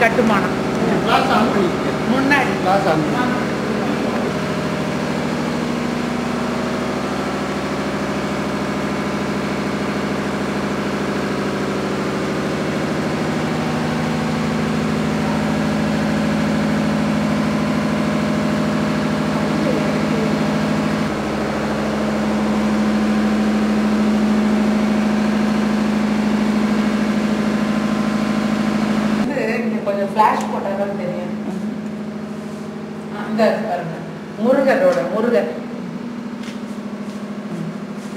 கட்டுமானம். முன்னாடி ஃப்ளாஷ் போட்டாதான் தெரியும். அந்த முருகர்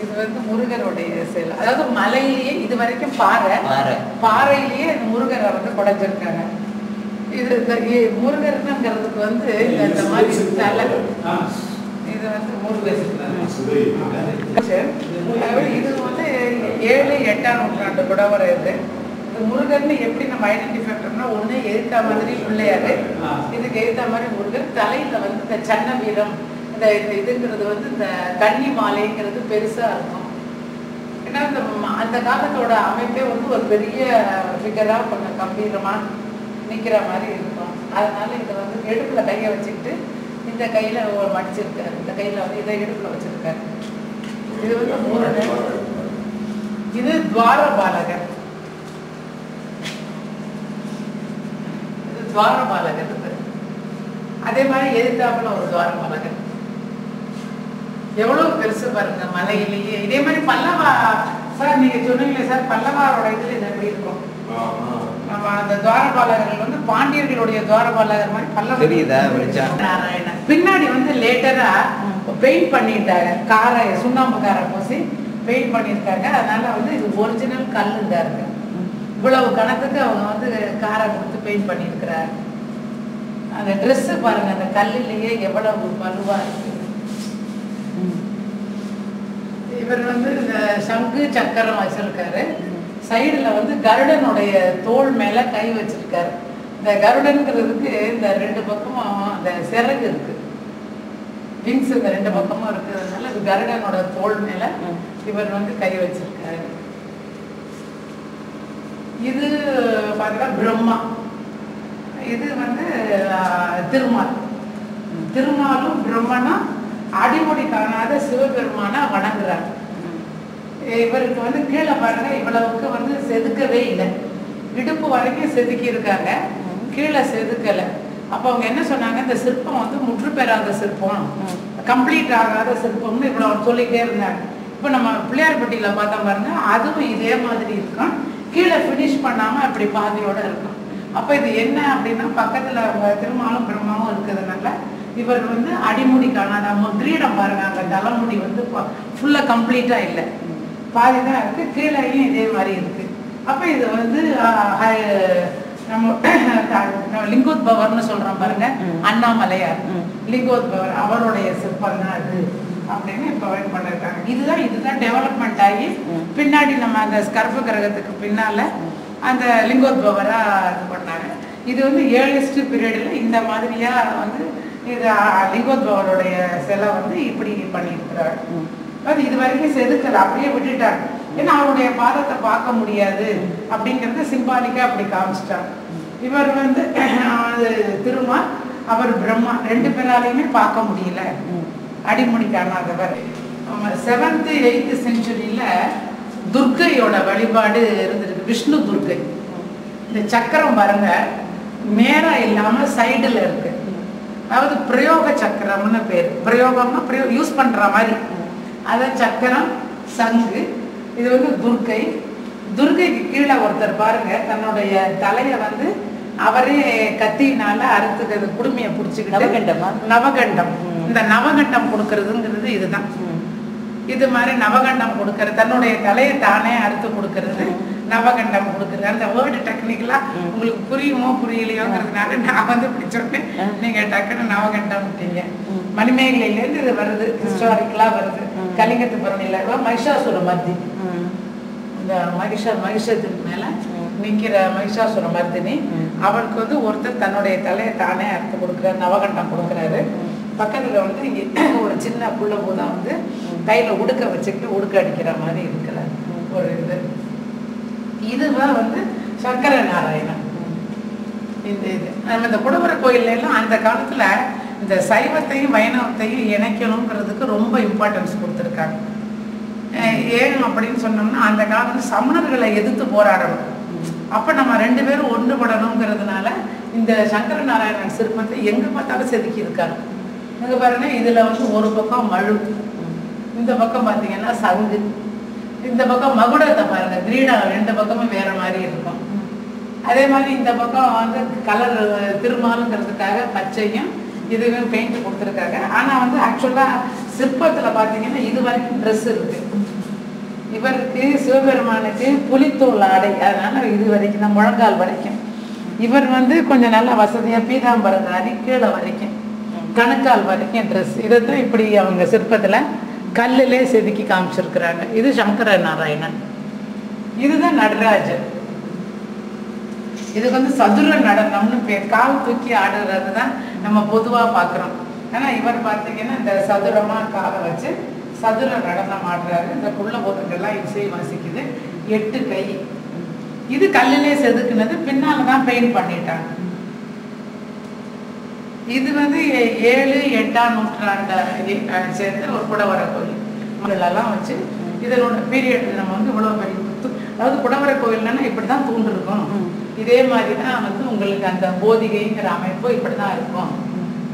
இது வந்து முருகருடைய செயல். அதாவது மலையிலேயே இது வரைக்கும் பாறையிலேயே முருகரை வந்து குடைஞ்சிருக்காங்க. இது முருகர்ங்கிறதுக்கு வந்து இந்த மாதிரி தலை, இது வந்து முருகர். இது வந்து 7, 8ஆம் நூற்றாண்டு கூட ஒரு இது. முருகர்னு எப்படி நம்ம ஐடென்டிஃபை பண்ணோம்னா, ஒன்று எதிர்த்த மாதிரி பிள்ளையாரு, இதுக்கு எதிர்த்த மாதிரி முருகர். தலையில வந்து இந்த சன்ன வீரம், இந்த இதுங்கிறது வந்து இந்த கன்னி மாலைங்கிறது பெருசா இருக்கும். ஏன்னா அந்த காலத்தோட அமைப்பே வந்து ஒரு பெரிய ஃபிகரா கொஞ்சம் கம்பீரமா நிக்கிற மாதிரி இருக்கும். அதனால இதை வந்து இடுப்புல கையை வச்சுக்கிட்டு இந்த கையில மடிச்சிருக்காரு, இந்த கையில வந்து இதை இடுப்புல வச்சிருக்காரு. இது வந்து முருகர். இது துவாரபாலகர். துவாரபாலகர். அதே மாதிரி எதிர்த்தாப்புல ஒரு துவாரபாலகர். எவ்வளவு பெருசு பாருங்க மலையிலேயே. இதே மாதிரி பல்லவா சார், நீங்க சொன்னீங்களே சார், பல்லவாரோட இதுல இது எப்படி இருக்கும்? நம்ம அந்த துவாரபாலகர்கள் வந்து பாண்டியர்களுடைய துவாரபாலகர் மாதிரி பல்லவ. பின்னாடி வந்து லேட்டரா பெயிண்ட் பண்ணிட்டாங்க, காரை சுண்ணாம்பு காரை பூசி பெயிண்ட் பண்ணியிருக்காங்க. அதனால வந்து இது ஒரிஜினல் கல்லுங்க இருக்கு. இவ்வளவு கணக்குக்கு அவங்க வந்து காரை கொடுத்து பெயிண்ட் பண்ணியிருக்கிறார். அந்த ட்ரெஸ் பாருங்க, அந்த கல்லிலேயே எவ்வளவு வலுவா இருக்கு. இவர் வந்து இந்த சங்கு சக்கரம் வச்சிருக்காரு. சைடுல வந்து கருடனுடைய தோள் மேல கை வச்சிருக்காரு. இந்த கருடன்கிறதுக்கு இந்த 2 பக்கமும் அந்த சிறகு இருக்கு, விங்ஸ் இந்த 2 பக்கமும் இருக்கிறதுனால இது கருடனோட தோள் மேல இவர் வந்து கை வச்சிருக்காரு. இது பார்த்தா பிரம்மா. இது வந்து திருமாலும் பிரம்மனும் அடிமுடி காணாத சிவபெருமானா வணங்குறாங்க. இவருக்கு வந்து கீழே பாருங்க, இவ்வளவுக்கு வந்து செதுக்கவே இல்லை. இடுப்பு வரைக்கும் செதுக்கி இருக்காங்க, கீழே செதுக்கலை. அப்போ அவங்க என்ன சொன்னாங்க, இந்த சிற்பம் வந்து முற்று பெறாத சிற்பம், கம்ப்ளீட் ஆகாத சிற்பம்னு இவ்வளவு சொல்லிட்டே இருந்தாங்க. இப்போ நம்ம பிள்ளையார்பட்டியில பார்த்தா பாருங்க, அதுவும் இதே மாதிரி இருக்கும், கீழே ஃபினிஷ் பண்ணாம அப்படி பாதியோட இருக்கும். அப்ப இது என்ன அப்படின்னா, பக்கத்துல திருமாலும் பிரம்மாவும் இருக்கிறதுனால இவர் வந்து அடிமுடி காணாத கிரீடம் பாருங்க, அந்த தலைமுடி வந்து ஃபுல்லா கம்ப்ளீட்டா இல்லை, பாதிதான் இருக்கு, கீழேயும் இதே மாதிரி இருக்கு. அப்ப இது வந்து நம்ம லிங்கோத்பவர்னு சொல்றோம் பாருங்க, அண்ணாமலையார் லிங்கோத்பவர், அவருடைய சிற்பம் தான் அது அப்படின்னு இப்போ பண்ணிருக்காங்க. இதுதான் டெவலப்மெண்ட் ஆகி பின்னாடி நம்ம அந்த ஸ்கர்ப கிரகத்துக்கு பின்னால அந்த லிங்கோத்பவரா இது பண்ணாங்க. இது வந்து ஏர்லிஸ்ட் பீரியட்ல இந்த மாதிரியா வந்து இது லிங்கோத்பவருடைய சிலை வந்து இப்படி பண்ணியிருக்கிறார். அது இது வரைக்கும் செதுக்கல, அப்படியே விட்டுட்டாங்க. ஏன்னா அவருடைய பாதத்தை பார்க்க முடியாது அப்படிங்கறது சிம்பாலிக்கா அப்படி காமிச்சிட்டாங்க. இவர் வந்து திருமால், அவர் பிரம்மா, 2 பேராலையுமே பார்க்க முடியல, அடிமுடி காணாதவர். 7th 8th செஞ்சுரியில துர்க்கையோட வழிபாடு இருந்திருக்கு, விஷ்ணு துர்க்கை. இந்த சக்கரம் பாருங்க நேரா இல்லாம சைடுல இருக்கு, அதாவது பிரயோக சக்கரம்னு பேர். பிரயோகம்னா யூஸ் பண்ற மாதிரி, அதான் சக்கரம், சங்கு. இது வந்து துர்க்கைக்கு கீழே ஒருத்தர் பாருங்க தன்னுடைய தலைய வந்து அவரே கத்தினால அறுத்துக்கிறது, குடுமையை பிடிச்சிக்கிட்டு நவகண்டம். இந்த நவகண்டம் கொடுக்கறதுங்கிறது இதுதான். இது மாதிரி நவகண்டம் கொடுக்கறது, தன்னுடைய தலையை தானே அறுத்து கொடுக்கறது நவகண்டம் கொடுக்குறது. அந்த வேர்டு டெக்னிக்கலா உங்களுக்கு புரியுமோ புரியலையோங்கிறதுனால நான் வந்து இப்படி சொன்னேன், நீங்க டக்குன்னு நவகண்டம் விட்டீங்க. மணிமேகலையிலேருந்து இது வருது, ஹிஸ்டாரிக்கலா வருது. கலிங்கத்து பரணியில மகிஷாசுர மர்தினி, இந்த மகிஷத்துக்கு மேல நிக்கிற மகிஷாசுர மர்தினி, அவருக்கு வந்து ஒருத்தர் தன்னுடைய தலையை தானே அறுத்து கொடுக்குறாரு, நவகண்டம் கொடுக்குறாரு. பக்கத்துல வந்து ஒரு சின்ன புள்ள பூதான் வந்து கையில உடுக்க வச்சுக்கிட்டு உடுக்க அடிக்கிற மாதிரி இருக்கிற ஒரு இது. இதுதான் வந்து சங்கர நாராயணன். இந்த இது நம்ம இந்த குடவரை கோயில்ல எல்லாம் அந்த காலத்துல இந்த சைவத்தையும் வைணவத்தையும் இணைக்கணுங்கிறதுக்கு ரொம்ப இம்பார்ட்டன்ஸ் கொடுத்துருக்காங்க. ஏன் அப்படின்னு சொன்னோம்னா அந்த காலத்துல சமணர்களை எதிர்த்து போராடணும். அப்ப நம்ம 2 பேரும் ஒன்றுபடணுங்கிறதுனால இந்த சங்கர நாராயணன் சிற்பத்தை எங்க பார்த்தாலும் செதுக்கி இருக்காங்க. இங்க பாருங்க, இதுல வந்து ஒரு பக்கம் மழு, இந்த பக்கம் பார்த்தீங்கன்னா சங்கு, இந்த பக்கம் மகுடத்தை பாருங்க, கிரீடம் 2 பக்கமும் வேற மாதிரி இருக்கும். அதே மாதிரி இந்த பக்கம் வந்து கலர் திருமாலுங்கிறதுக்காக பச்சையும் இதுவும் பெயிண்ட் கொடுத்துருக்காங்க. ஆனா வந்து ஆக்சுவலா சிற்பத்துல பார்த்தீங்கன்னா இது வரைக்கும் ட்ரெஸ் இருக்கு. இவருக்கு சிவபெருமானுக்கு புலித்தோல் ஆடை, அதனால இது வரைக்கும் தான் முழங்கால் வரைக்கும். இவர் வந்து கொஞ்சம் நல்ல வசதியா பீதாம்பரதாரி கீழே வரைக்கும் கணுக்கால் வரைக்கும் ட்ரெஸ். இதைத்தான் இப்படி அவங்க சிற்பத்துல கல்லிலே செதுக்கி காமிச்சிருக்கிறாங்க. இது சங்கர நாராயணன், இதுதான் நடராஜர். இதுக்கு வந்து சதுர நடனம்னு பேர். கால் தூக்கி ஆடுறது தான் நம்ம பொதுவா பார்க்குறோம். ஆனா இவர் பார்த்தீங்கன்னா இந்த சதுரமா காலை வச்சு சதுர நடனம் ஆடுறாரு. இந்த புள்ள போதுங்கெல்லாம் இசை வாசிக்குது. 8 கை. இது கல்லிலே செதுக்குனது, பின்னால்தான் பெயிண்ட் பண்ணிட்டாங்க. இது வந்து 7, 8ஆம் நூற்றாண்டை சேர்ந்த ஒரு குடவரை கோயில் எல்லாம் வச்சு இதனோட பீரியட் நம்ம வந்து இவ்வளவு பெரிய அதாவது குடவரை கோயில்னா இப்படிதான் தூண்டு இருக்கும். இதே மாதிரிதான் வந்து உங்களுக்கு அந்த போதிகைங்கிற அமைப்பு இப்படிதான் இருக்கும்.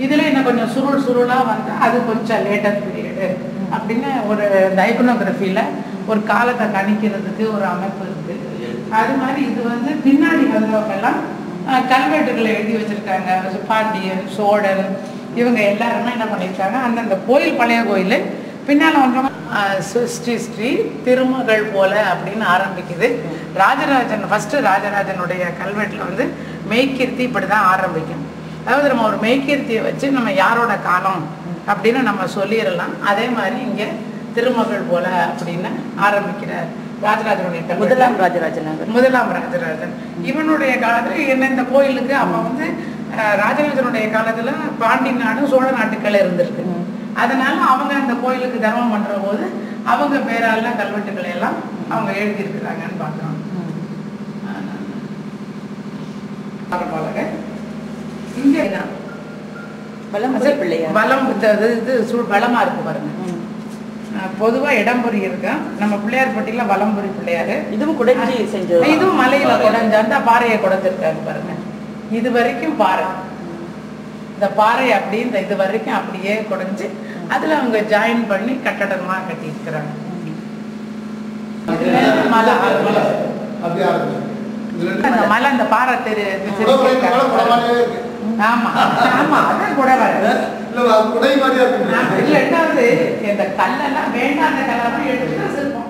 இதுல என்ன கொஞ்சம் சுருளா வந்து அது கொஞ்சம் லேட்டர் பீரியடு அப்படின்னு ஒரு ஐகனோகிராஃபில ஒரு காலத்தை கணிக்கிறதுக்கு ஒரு அமைப்பு இருக்கு. அது மாதிரி இது வந்து பின்னாடி வந்தவங்கெல்லாம் கல்வெட்டுகளை எழுதி வச்சிருக்காங்க. பாண்டியன், சோழன் இவங்க எல்லாருமே என்ன பண்ணியிருக்காங்க, அந்தந்த கோயில் பழைய கோயில் பின்னால வந்தவங்க ஸ்ரீ திருமகள் போல அப்படின்னு ஆரம்பிக்குது. ராஜராஜன் ஃபர்ஸ்ட் ராஜராஜனுடைய கல்வெட்டுல வந்து மெய்கீர்த்தி இப்படிதான் ஆரம்பிக்கும். அதாவது நம்ம ஒரு மெய்கீர்த்தியை வச்சு நம்ம யாரோட காலம் அப்படின்னு நம்ம சொல்லிடலாம். அதே மாதிரி இங்க திருமகள் போல அப்படின்னு ஆரம்பிக்கிறார் ராஜராஜனுடைய முதலாம் ராஜராஜன். இவனுடைய காலத்துல என்ன இந்த கோயிலுக்கு அப்ப வந்து ராஜராஜனுடைய காலத்துல பாண்டி நாடு சோழ நாட்டுக்கள் இருந்திருக்கு. அதனால அவங்க அந்த கோயிலுக்கு தர்மம் பண்ற போது அவங்க பேரால கல்வெட்டுக்களை எல்லாம் அவங்க எழுதி இருக்கிறாங்கன்னு பாக்குறோம். இங்க வளமா இருக்கு பாருங்க. பொதுவா இடம்புரி இருக்கு. நம்ம பிள்ளையார்பட்டியில வலம்புரி பிள்ளையாரு. இதுவும் குடைஞ்சி செஞ்சு, இதுவும் மலையில குடைஞ்ச அந்த பாறையை குடைஞ்சிருக்காங்க பாருங்க. இது வரைக்கும் பாறை, இந்த பாறை அப்படி இந்த இது வரைக்கும் அப்படியே குடைஞ்சு அதுல அவங்க ஜாயின் பண்ணி கட்டடமா கட்டி இருக்கிறாங்க. அந்த மலை அந்த பாறை ஆமா ஆமா அதான் குடவரை. ரெண்டாவது இந்த கல்லெல்லாம் வேண்டாம், அந்த கல்லெல்லாம் எடுத்து சிற்பம்